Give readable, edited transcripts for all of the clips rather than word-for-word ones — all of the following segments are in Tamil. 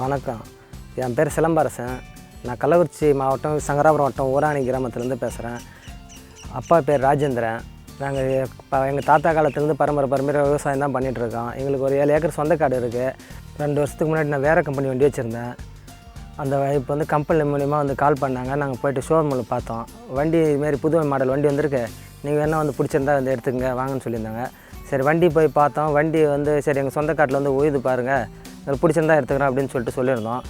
வணக்கம். என் பேர் சிலம்பரசன். நான் கள்ளக்குறிச்சி மாவட்டம் சங்கராபுரம் வட்டம் ஊராணி கிராமத்துலேருந்து பேசுகிறேன். அப்பா பேர் ராஜேந்திரன். நாங்கள் எங்கள் தாத்தா காலத்துலேருந்து பரம்பரை விவசாயம் தான் பண்ணிகிட்ருக்கோம். எங்களுக்கு ஒரு 7 ஏக்கர் சொந்த காடு இருக்குது. 2 வருஷத்துக்கு முன்னாடி நான் வேறு கம்பெனி வண்டி வச்சுருந்தேன். அந்த இப்போ வந்து கம்பெனி மூலிமா வந்து கால் பண்ணாங்க. நாங்கள் போய்ட்டு ஷோரூமில் பார்த்தோம். வண்டி இதுமாரி புது மாடல் வண்டி வந்திருக்கு, நீங்கள் வேணால் வந்து பிடிச்சிருந்தா வந்து எடுத்துக்கங்க வாங்கன்னு சொல்லியிருந்தாங்க. சரி வண்டி போய் பார்த்தோம். வண்டி வந்து சரி எங்கள் சொந்த காட்டில் வந்து உழுது பாருங்கள், எங்களுக்கு பிடிச்சிருந்தா எடுத்துக்கிறோம் அப்படின்னு சொல்லியிருந்தோம்.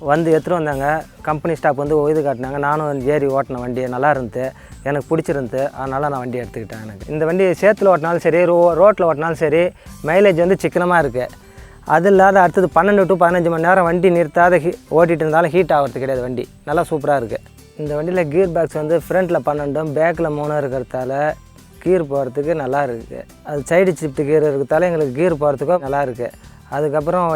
வந்து எடுத்துகிட்டு வந்தாங்க. கம்பெனி ஸ்டாப் வந்து உழுது காட்டினாங்க. நானும் ஏறி ஓட்டின வண்டி நல்லா இருந்துது, எனக்கு பிடிச்சிருந்து. அதனால் நான் வண்டி எடுத்துக்கிட்டேன். எனக்கு இந்த வண்டி சேத்துல ஓட்டினாலும் சரி, ரோட்டில் ஓட்டினாலும் சரி, மைலேஜ் வந்து சிக்கனமாக இருக்குது. அது இல்லாத அடுத்தது 12 to 15 மணி நேரம் வண்டி நிறுத்தாத ஓட்டிகிட்டு இருந்தாலும் ஹீட் ஆகிறது கிடையாது. வண்டி நல்லா சூப்பராக இருக்குது. இந்த வண்டியில் கீர் பாக்ஸ் வந்து ஃப்ரண்ட்டில் 12, பேக்கில் 3 இருக்கிறதால கீர் போகிறதுக்கு நல்லா இருக்குது. அது சைடு ஷிஃப்ட் கீர் இருக்கிறதால எங்களுக்கு கீர் போகிறதுக்கும் நல்லா இருக்குது. அதுக்கப்புறம்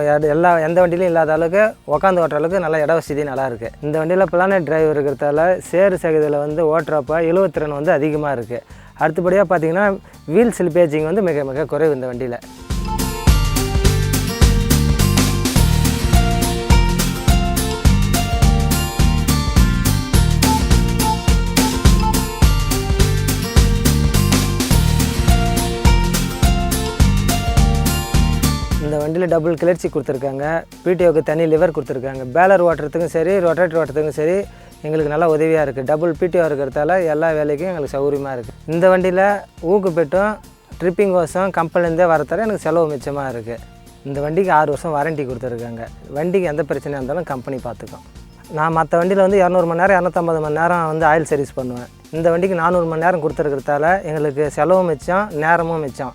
எந்த வண்டியிலும் இல்லாத அளவுக்கு உட்காந்து ஓட்டுற அளவுக்கு நல்ல இட வசதி நல்லா இருக்குது. இந்த வண்டியில் பிளானட் டிரைவ் இருக்கிறதால சேறு சகதியில் வந்து ஓட்டுறப்ப இழுவத்திறன் வந்து அதிகமாக இருக்குது. அடுத்தபடியாக பார்த்திங்கன்னா வீல் ஸ்லிப்பேஜிங் வந்து மிக மிக குறைவு இந்த வண்டியில். இந்த வண்டியில் டபுள் கிளர்ச்சி கொடுத்துருக்காங்க. பிடிஓக்கு தனி லிவர் கொடுத்துருக்காங்க. பேலர் ஓட்டுறதுக்கும் சரி, ரொட்டேட்டர் ஓட்டுறதுக்கும் சரி எங்களுக்கு நல்லா உதவியாக இருக்குது. டபுள் பிடிஓ இருக்கிறதால எல்லா வேலைக்கும் எங்களுக்கு சௌகரியமாக இருக்குது. இந்த வண்டியில் ஊக்கு பெட்டும் ட்ரிப்பிங் ஹோஸும் கம்பெனிலேருந்தே வரத்தால எனக்கு செலவு மிச்சமாக இருக்குது. இந்த வண்டிக்கு 6 வருஷம் வாரண்ட்டி கொடுத்துருக்காங்க. வண்டிக்கு எந்த பிரச்சனையாக இருந்தாலும் கம்பெனி பார்த்துக்கும். நான் மற்ற வண்டியில் வந்து 200 மணி நேரம் 250 மணி நேரம் வந்து ஆயில் சர்வீஸ் பண்ணுவேன். இந்த வண்டிக்கு 400 மணி நேரம் கொடுத்துருக்கிறதால எங்களுக்கு செலவும் மிச்சம், நேரமும் மிச்சம்.